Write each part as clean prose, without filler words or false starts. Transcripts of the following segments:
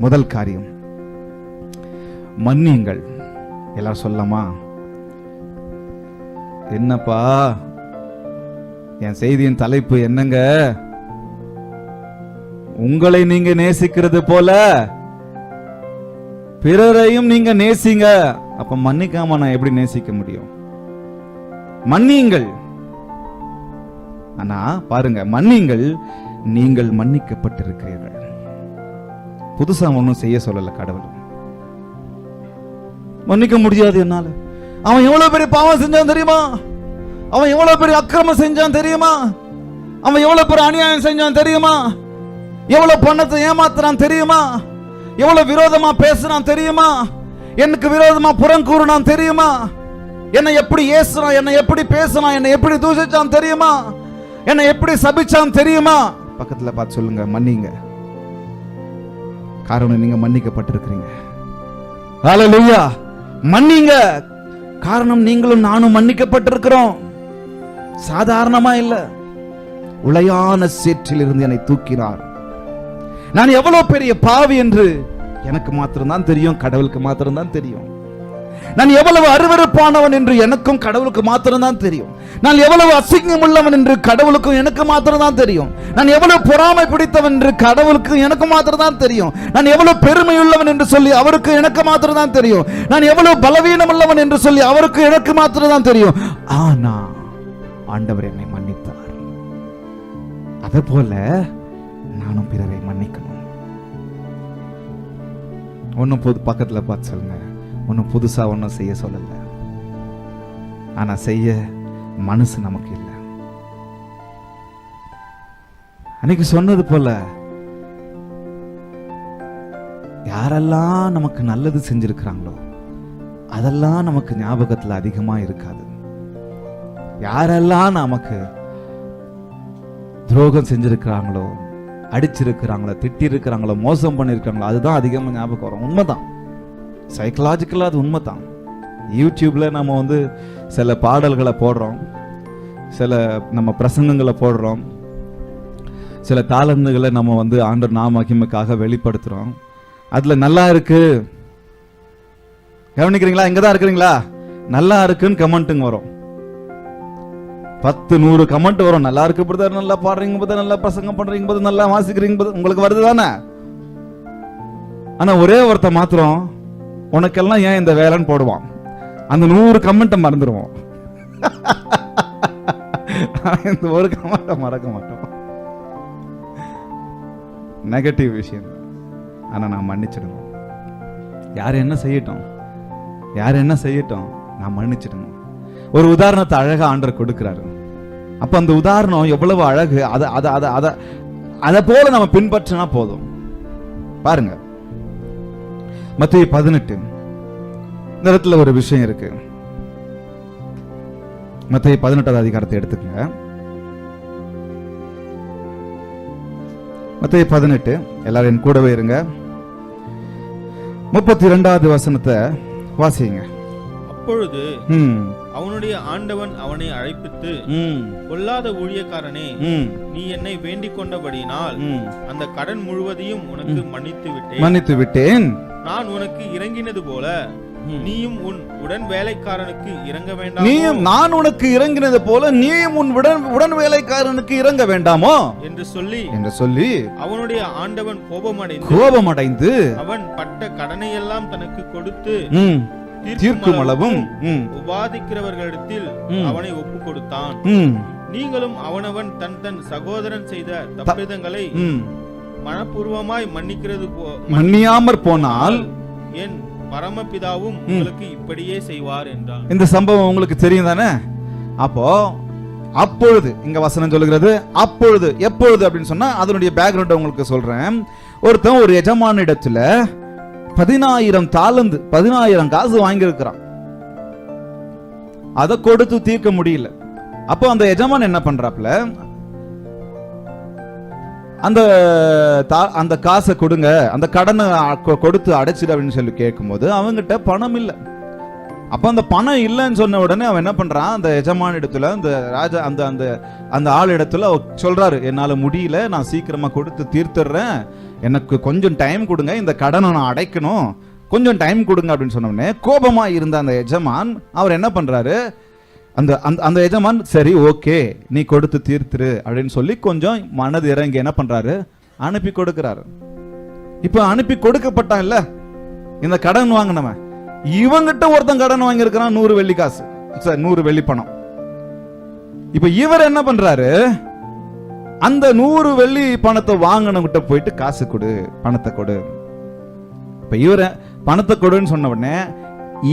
முதல் காரியம் மன்னியுங்கள். எல்லாரும் சொல்லலாமா? என்னப்பா என் செய்தியின் தலைப்பு என்னங்க? உங்களை நீங்க நேசிக்கிறது போல பிறரையும் நீங்க நேசிங்க. அப்ப மன்னிக்காம நான் எப்படி நேசிக்க முடியும்? மன்னியுங்கள். ஆனா பாருங்க, மன்னியுங்கள், நீங்கள் மன்னிக்கப்பட்டிருக்கிறீர்கள். புதுசா ஒன்னும் செய்ய சொல்லல கடவுள். மன்னிக்க முடியாது என்னால. அவன் எவ்வளவு பெரிய பாவம் செஞ்சான் தெரியுமா? அவன் எவ்வளவு பெரிய அக்கிரமம் செஞ்சான் தெரியுமா? அவன் எவ்வளவு பெரிய அநியாயம் செஞ்சான் தெரியுமா? எவ்வளவு பணத்தை ஏமாத்துறான் தெரியுமா? எவ்வளவு விரோதமா பேசுறான் தெரியுமா? எனக்கு விரோதமா புறங்கூறினான் தெரியுமா? என்னை எப்படி ஏசுறான், என்னை எப்படி பேசுறான், என்னை எப்படி தூஷிச்சான் தெரியுமா? என்னை எப்படி சபிச்சான் தெரியுமா? பக்கத்துல பார்த்து சொல்லுங்க, மன்னிங்க. காரணம் நீங்க மன்னிக்கப்பட்டிருக்கிறீங்க. ஹல்லேலூயா. மன்னிங்க. காரணம் நீங்களும் நானும் மன்னிக்கப்பட்டிருக்கிறோம். சாதாரணமா இல்ல, உளையான சேற்றில் இருந்து என்னை தூக்கினார். நான் எவ்வளவு பெரிய பாவி என்று எனக்கு மாத்திரம்தான் தெரியும், கடவுளுக்கு மாத்திரம்தான் தெரியும். நான் எவ்வளவு அருவருப்பானவன் என்று எனக்கும் கடவுளுக்கு மாத்திரம்தான் தெரியும். நான் எவ்வளவு அசிங்கம் உள்ளவன் என்று கடவுளுக்கும் எனக்கு மாத்திரம்தான் தெரியும். நான் எவ்வளவு பொறாமை பிடித்தவன் என்று கடவுளுக்கு எனக்கு மாத்திரம்தான் தெரியும். நான் எவ்வளவு பெருமை உள்ளவன் என்று சொல்லி அவருக்கு எனக்கு மாத்திரம்தான் தெரியும். நான் எவ்வளவு பலவீனம் உள்ளவன் என்று சொல்லி அவருக்கு எனக்கு மாத்திரம்தான் தெரியும். ஆனா ஆண்டவர் என்னை மன்னித்தார். அதே போல நானும் பிறரை மன்னிக்கணும். ஒன்னும் பக்கத்துல பார்த்து சொல்லுங்க, ஒன்னும் புதுசா ஒன்னும் செய்ய சொல்லல. ஆனா செய்ய மனசு நமக்கு இல்லை. அன்னைக்கு சொன்னது போல யாரெல்லாம் நமக்கு நல்லது செஞ்சிருக்கிறாங்களோ அதெல்லாம் நமக்கு ஞாபகத்துல அதிகமா இருக்காது. யாரெல்லாம் நமக்கு துரோகம் செஞ்சிருக்கிறாங்களோ, அடிச்சிருக்கிறாங்களோ, திட்டி இருக்கிறாங்களோ, மோசம் பண்ணிருக்காங்களோ அதுதான் அதிகமா ஞாபகம் வரும். உண்மைதான், சைக்கலாஜிக்கலா அது உண்மைதான். யூடியூப்ல நம்ம சில பாடல்களை போடுறோம், சில நம்ம பிரசங்கங்களை போடுறோம், சில தாளந்துகளை நம்ம ஆண்டவர் நாம மகிமைக்காக வெளிப்படுத்துறோம். அதுல நல்லா இருக்கு கவனிக்கிறீங்களா? இங்கதான் இருக்கிறீங்களா? நல்லா இருக்குன்னு கமெண்ட்டுங்க வரும். 10-100 கமெண்ட் வரும். நல்லா இருக்கு பிரதர், நல்லா பாடுறீங்க பிரதர், நல்லா பிரசங்கம் பண்றீங்க பிரதர், நல்லா வாசிக்கிறீங்க பிரதர், உங்களுக்கு வருது தானே? ஆனா ஒரே ஒருத்த மாத்திரம் உனக்கெல்லாம் ஏன் இந்த வேலைன்னு போடுவான். அந்த 100 கமெண்ட்டை மறந்துடுவோம். இந்த ஒரு கமெண்ட்டை மறக்க மாட்டோம். நெகட்டிவ் விஷயம். ஆனா நான் மன்னிச்சிடணும். யார் என்ன செய்யட்டும், யார் என்ன செய்யட்டும், நான் மன்னிச்சிடணும். ஒரு உதாரணத்தை அழகா ஆண்டவர் கொடுக்கிறாரு. அப்ப அந்த உதாரணம் எவ்வளவு அழகு, அத போல நம்ம பின்பற்றினா போதும். பாருங்க, மத்தேயு 18 இந்த இடத்துல ஒரு விஷயம் இருக்கு. மத்தேயு 18வது அதிகாரத்தை எடுத்துக்கங்க. மத்தேயு 18, எல்லாரும் என் கூடவே இருங்க. 32வது வசனத்தை வாசிங்க. அப்பொழுது அவனுடைய ஆண்டவன் அவனை அழைப்பித்து, கொல்லாத ஊழியக்காரனே, நீ என்னை வேண்டிக் கொண்டபடியினால் அந்த கடன் முழுவதையும் உனக்கு மன்னித்து விட்டேன். நான் உனக்கு இறங்கினது போல நீயும் உன் உடன் வேலைக்காரனுக்கு இறங்க வேண்டாம். நான் உனக்கு இறங்கினது போல நீயும் உன் உடன் வேலைக்காரனுக்கு இறங்க வேண்டாமோ என்று சொல்லி அவனுடைய ஆண்டவன் கோபமடைந்து அவன் பட்ட கடனை எல்லாம் தனக்கு கொடுத்து தீர்க்கும் அளவும் உபாதிக்கிறவர்களிடத்தில் அவனை ஒப்பு கொடுத்தான். நீங்களும் அவனவன் தன் தன் சகோதரன் செய்த தப்பிதங்களை மனப்பூர்வமாய் மன்னியாமற் போனால் என் பரமபிதாவும் உங்களுக்கு இப்படியே செய்வார் என்றான். இந்த சம்பவம் உங்களுக்கு தெரியும் தானே? அப்பொழுது இங்க வசனம் சொல்லுகிறது அப்பொழுது. எப்பொழுது அப்படின்னு சொன்னா அதனுடைய பேக்ரவுண்ட் உங்களுக்கு சொல்றேன். ஒருத்தன் ஒரு எஜமான இடத்துல 10,000 தாலந்து 10,000 காசு வாங்கியிருக்கிறான். அதை கொடுத்து தீர்க்க முடியல. அப்போ அந்த எஜமான் என்ன பண்றாப்ல, அந்த காசை கொடுங்க, அந்த கடனை கொடுத்து அடைச்சிடு அப்படின்னு சொல்லி கேட்கும்போது அவங்கிட்ட பணம் இல்லை. அப்ப அந்த பணம் இல்லைன்னு சொன்ன உடனே அவன் என்ன பண்றான், அந்த எஜமான இடத்துல அந்த ராஜா அந்த ஆள் இடத்துல சொல்றாரு, என்னால முடியல, நான் சீக்கிரமா கொடுத்து தீர்த்துறேன், எனக்கு கொஞ்சம் டைம் கொடுங்க, இந்த கடனை நான் அடைக்கணும், கொஞ்சம் டைம் கொடுங்க அப்படின்னு சொன்ன உடனே கோபமா இருந்த அந்த எஜமான் அவர் என்ன பண்றாரு, அந்த எஜமான் சரி ஓகே நீ கொடுத்து தீர்த்துரு அப்படின்னு சொல்லி கொஞ்சம் மனது இறங்கி என்ன பண்றாரு, அனுப்பி கொடுக்கிறாரு. இப்ப அனுப்பி கொடுக்கப்பட்டான் இல்ல இந்த கடன் வாங்கினவன், இவங்கிட்ட ஒருத்தன் கடன் வாங்கி இருக்கிறான் 100 வெள்ளி காசு, 100 வெள்ளி பணம். இப்ப இவர் என்ன பண்றாரு, அந்த 100 வெள்ளி பணத்தை வாங்கினவங்கிட்ட போயிட்டு காசு கொடு, பணத்தை கொடு. இப்ப இவர பணத்தை கொடுன்னு சொன்ன உடனே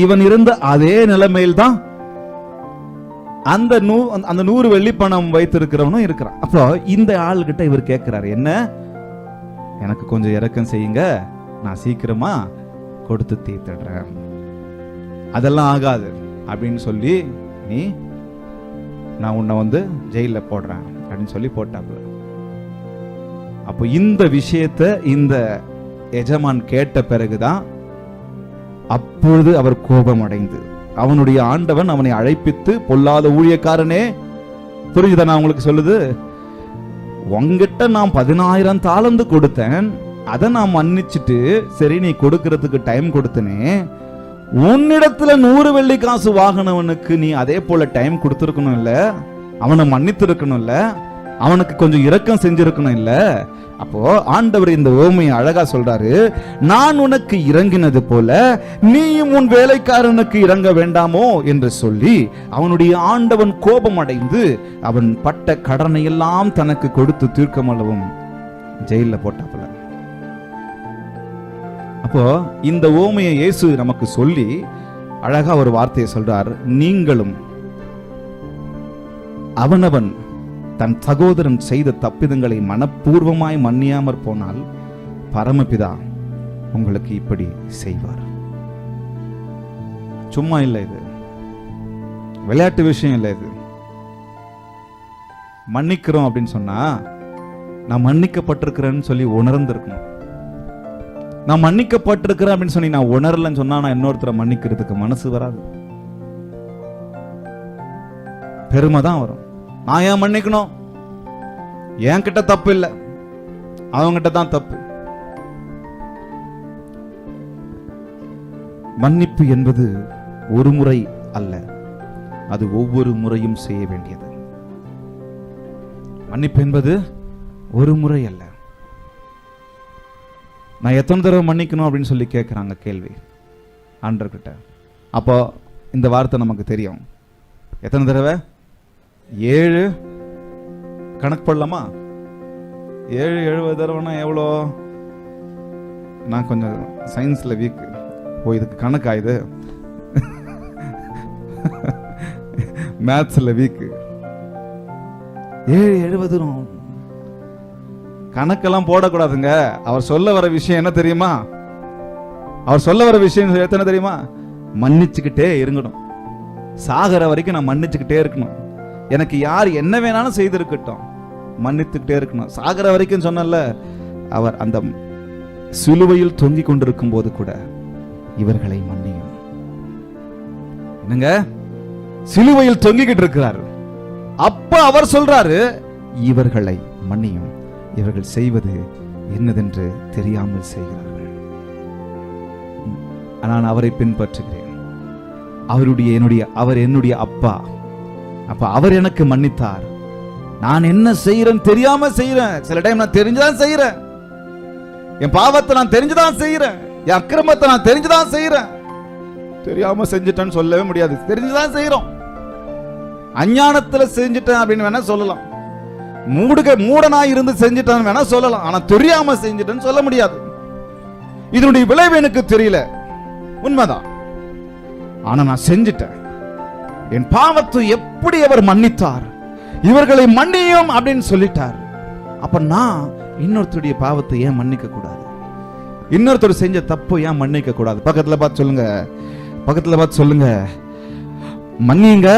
இவன் இருந்த அதே நிலைமையில் தான் அந்த 100 வெள்ளி பணம் வைத்திருக்கிறவனும் இருக்கிறான். அப்போ இந்த ஆள்கிட்ட இவர் கேட்கிறாரு, என்ன எனக்கு கொஞ்சம் இரக்கம் செய்யுங்க, நான் சீக்கிரமா கொடுத்து தீர்த்துடுறேன். அதெல்லாம் ஆகாது அப்படின்னு சொல்லி நீ நான் உன்னை ஜெயில போடுறேன் அப்படின்னு சொல்லி போட்டாப்புல. அப்போ இந்த விஷயத்தை இந்த எஜமான் கேட்ட பிறகுதான் அப்பொழுது அவர் கோபம் அடைந்து அவனுடைய ஆண்டவன் அவனை அழைப்பித்து, பொல்லாத ஊழியக்காரனே, புரியுதா நான் உங்களுக்கு சொல்லுது, உங்ககிட்ட நான் 10,000 தாலந்து கொடுத்தேன், அதை நான் மன்னிச்சுட்டு சரி நீ கொடுக்கறதுக்கு டைம் கொடுத்தனே, உன்னிடத்துல 100 வெள்ளி காசு வாங்கினவனுக்கு நீ அதே போல டைம் கொடுத்துருக்கணும் இல்ல, அவனை மன்னித்து இருக்கணும் இல்ல, அவனுக்கு கொஞ்சம் இரக்கம் செஞ்சிருக்கணும் இல்ல. அப்போ ஆண்டவர் இந்த ஓமையை அழகா சொல்றாரு, நான் உனக்கு இறங்கினது போல நீயும் உன் வேலைக்காரனுக்கு இறங்க வேண்டாமோ என்று சொல்லி அவனுடைய ஆண்டவன் கோபம் அடைந்து அவன் பட்ட கடனை எல்லாம் தனக்கு கொடுத்து தீர்க்கமளவும் ஜெயில போட்டாப்புல. அப்போ இந்த ஓமையை இயேசு நமக்கு சொல்லி அழகா ஒரு வார்த்தையை சொல்றார், நீங்களும் அவனவன் தன் சகோதரன் செய்த தப்பிதங்களை மனப்பூர்வமாய் மன்னியாமற் போனால் பரமபிதா உங்களுக்கு இப்படி செய்வார். சும்மா இல்லை, இது விளையாட்டு விஷயம் இல்லை. இது மன்னிக்கிறோம் அப்படின்னு சொன்னா நான் மன்னிக்கப்பட்டிருக்கிறேன்னு சொல்லி உணர்ந்திருக்கணும். நான் மன்னிக்கப்பட்டிருக்கிறேன் அப்படின்னு சொல்லி நான் உணரலன்னு சொன்னா நான் இன்னொருத்தரை மன்னிக்கிறதுக்கு மனசு வராது, பெருமை தான் வரும். நான் ஏன் மன்னிக்கணும், என்கிட்ட தப்பு இல்லை, அவங்கிட்ட தான் தப்பு. மன்னிப்பு என்பது ஒரு முறை அல்ல, அது ஒவ்வொரு முறையும் செய்ய வேண்டியது. மன்னிப்பு என்பது ஒரு முறை அல்ல. நான் எத்தனை தடவை மன்னிக்கணும் அப்படின்னு சொல்லி கேட்கிறாங்க கேள்வி ஆண்டவர்கிட்ட. அப்போ இந்த வார்த்தை நமக்கு தெரியும், எத்தனை தடவை? 7 கணக்கு பண்ணலாமா? 70 தடவைனா எவ்வளோ? நான் கொஞ்சம் சயின்ஸ்ல வீக், இதுக்கு கணக்காயுது, மேத்ஸ்ல வீக். 70 கணக்கெல்லாம் போடக்கூடாதுங்க. அவர் சொல்ல வர விஷயம் என்ன தெரியுமா? அவர் சொல்ல வர விஷயம் எத்தனை தெரியுமா? மன்னிச்சுக்கிட்டே இருக்கணும். சாகர வரைக்கும் நான் மன்னிச்சுக்கிட்டே இருக்கணும். எனக்கு யார் என்ன வேணாலும் செய்திருக்கட்டும், மன்னித்துக்கிட்டே இருக்கணும். சாகர வரைக்கும் சொன்னல, அவர் அந்த சிலுவையில் தொங்கிக் கொண்டிருக்கும் போது கூட இவர்களை மன்னியும். என்னங்க, சிலுவையில் தொங்கிக்கிட்டு இருக்கிறார், அப்ப அவர் சொல்றாரு இவர்களை மன்னியும், இவர்கள் செய்வது என்னதென்று தெரியாமல் செய்கிறார்கள். நான் அவரை பின்பற்றுகிறேன், அவர் என்னுடைய அப்பா. அப்ப அவர் எனக்கு மன்னித்தார். நான் என்ன செய்யறேன் தெரியாம செய்யறேன், சில டைம் நான் தெரிஞ்சுதான் செய்யறேன், என் பாவத்தை நான் தெரிஞ்சுதான் செய்யறேன், என் அக்கிரமத்தை நான் தெரிஞ்சுதான் செய்யறேன். தெரியாம செஞ்சுட்டேன்னு சொல்லவே முடியாது, தெரிஞ்சுதான் செய்யறோம். அஞ்ஞானத்துல செஞ்சுட்டேன் அப்படின்னு வேணா சொல்லலாம், மூடனா இருந்து செஞ்சுட்டேன் வேணா சொல்லலாம், ஆனா தெரியாம செஞ்சுட்டேன்னு சொல்ல முடியாது. இதனுடைய விளைவு எனக்கு தெரியல, உண்மைதான், ஆனா நான் செஞ்சுட்டேன். என் பாவத்தை எப்படி அவர் மன்னித்தார், இவர்களை மன்னியும் அப்படின்னு சொல்லிட்டார். அப்ப நான் இன்னொருத்தருடைய பாவத்தை ஏன் மன்னிக்க கூடாது? இன்னொருத்தர் செஞ்ச தப்பு ஏன் மன்னிக்க கூடாது? பக்கத்துல பார்த்து சொல்லுங்க, மன்னிங்க.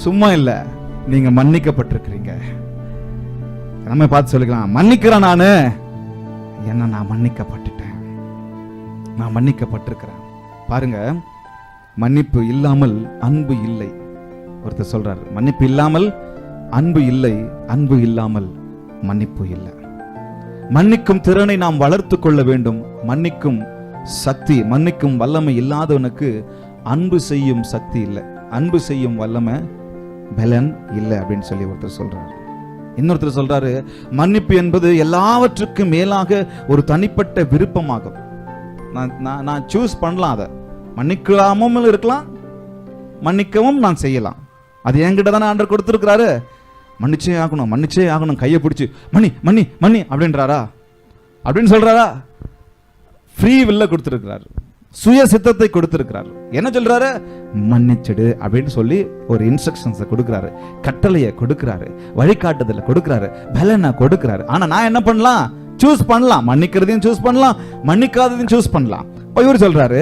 சும்மா இல்ல, நீங்க மன்னிக்கப்பட்டிருக்கிறீங்க. நம்ம பார்த்து சொல்லிக்கலாம், மன்னிக்கிறேன் நானு, என்ன நான் மன்னிக்கப்பட்டுட்டேன், நான் மன்னிக்கப்பட்டிருக்கிறேன். பாருங்க, மன்னிப்பு இல்லாமல் அன்பு இல்லை. ஒருத்தர் சொல்றாரு, மன்னிப்பு இல்லாமல் அன்பு இல்லை, அன்பு இல்லாமல் மன்னிப்பு இல்லை. மன்னிக்கும் திறனை நாம் வளர்த்து கொள்ள வேண்டும். மன்னிக்கும் சக்தி, மன்னிக்கும் வல்லமை இல்லாதவனுக்கு அன்பு செய்யும் சக்தி இல்லை, அன்பு செய்யும் வல்லமை பலன் இல்லை அப்படின்னு சொல்லி ஒருத்தர் சொல்றாரு. இன்னொருத்தர் சொல்றாரு, மன்னிப்பு என்பது எல்லாவற்றுக்கும் மேலாக ஒரு தனிப்பட்ட விருப்பமாகும். நான் சூஸ் பண்ணலாம், அதை மன்னிக்கலாமும் இருக்கலாம், மன்னிக்கவும் நான் செய்யலாம். அது என்கிட்ட தானே ஆண்டவர் கொடுத்துருக்கிறாரு. மன்னிச்சே ஆகணும், மன்னிச்சே ஆகணும், கையை பிடிச்சி மன்னி மன்னி மன்னி அப்படின்றாரா? அப்படின்னு சொல்றாரா? ஃப்ரீ வில்ல கொடுத்துருக்கிறாரு, சுய சித்தத்தை கொடுத்திருக்கிறார். என்ன சொல்றாரு? மன்னிச்சிடு அப்படின்னு சொல்லி ஒரு இன்ஸ்ட்ரக்ஷன்ஸை கொடுக்கிறாரு, கட்டளையை கொடுக்கிறாரு, வழிகாட்டுதலை கொடுக்கிறாரு, பலனை கொடுக்கிறாரு. ஆனா நான் என்ன பண்ணலாம்? சூஸ் பண்ணலாம், மன்னிக்கிறதையும் சூஸ் பண்ணலாம், மன்னிக்காததையும் சூஸ் பண்ணலாம். இவர் சொல்றாரு,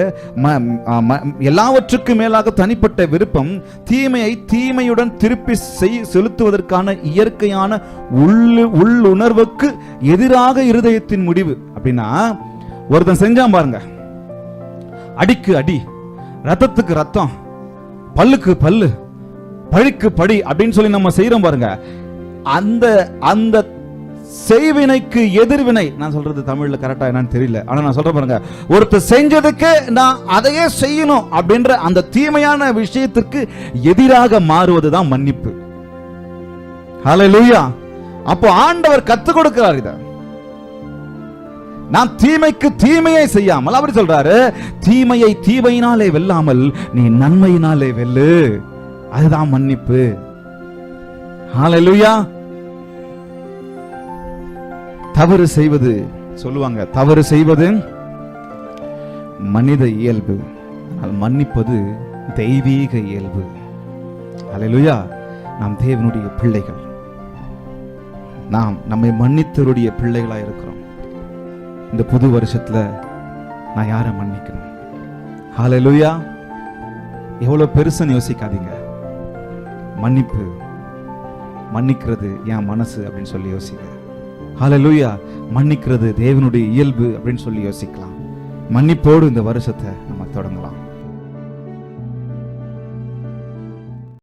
எல்லாவற்றுக்கும் மேலாக தனிப்பட்ட விருப்பம் தீமையை தீமையுடன் திருப்பி செலுத்துவதற்கான இயற்கையான உள்ளுணர்வுக்கு எதிராக இருதயத்தின் முடிவு. அப்படின்னா ஒருத்தன் செஞ்சான் பாருங்க, அடிக்கு அடி, ரத்தத்துக்கு ரத்தம், பல்லுக்கு பல்லு, பழிக்கு படி அப்படின்னு சொல்லி நம்ம செய்யறோம் பாருங்க. அந்த அந்த செய்வினைக்கு எதிர்வினை, நான் சொல்றது தமிழ்ல கரெக்டா என்னன்னு தெரியல, ஆனா நான் சொல்றேன் பாருங்க, ஒருத்தர் செஞ்சதுக்கு நான் அதையே செய்யணும் அப்படின்ற அந்த தீமையான விஷயத்திற்கு எதிராக மாறுவதுதான் மன்னிப்பு. ஹல்லேலூயா. அப்போ ஆண்டவர் கத்துக் கொடுக்கிறார் இத. நாம் தீமைக்கு தீமையை செய்யாமல், அப்படி சொல்றாரு, தீமையை தீமையினாலே வெல்லாமல் நீ நன்மையினாலே வெல்லு. அதுதான் மன்னிப்பு. ஹல்லேலூயா. தவறு செய்வது, சொல்லுவாங்க, தவறு செய்வது மனித இயல்பு, ஆனால் மன்னிப்பது தெய்வீக இயல்பு. ஹல்லேலூயா. நாம் தேவனுடைய பிள்ளைகள், நாம் நம்மை மன்னித்தவருடைய பிள்ளைகளாக இருக்கிறோம். இந்த புது வருஷத்துல நான் யாரை மன்னிக்கணும்? ஹல்லேலூயா. எவ்வளவு பெருசுன்னு யோசிக்காதீங்க. மன்னிப்பு, மன்னிக்கிறது என் மனசு அப்படின்னு சொல்லி யோசிங்க. ஹல்லேலூயா. மன்னிக்கிறது தேவனுடைய இயல்பு அப்படின்னு சொல்லி யோசிக்கலாம். மன்னிப்போடு இந்த வருஷத்தை நம்ம தொடங்கலாம்.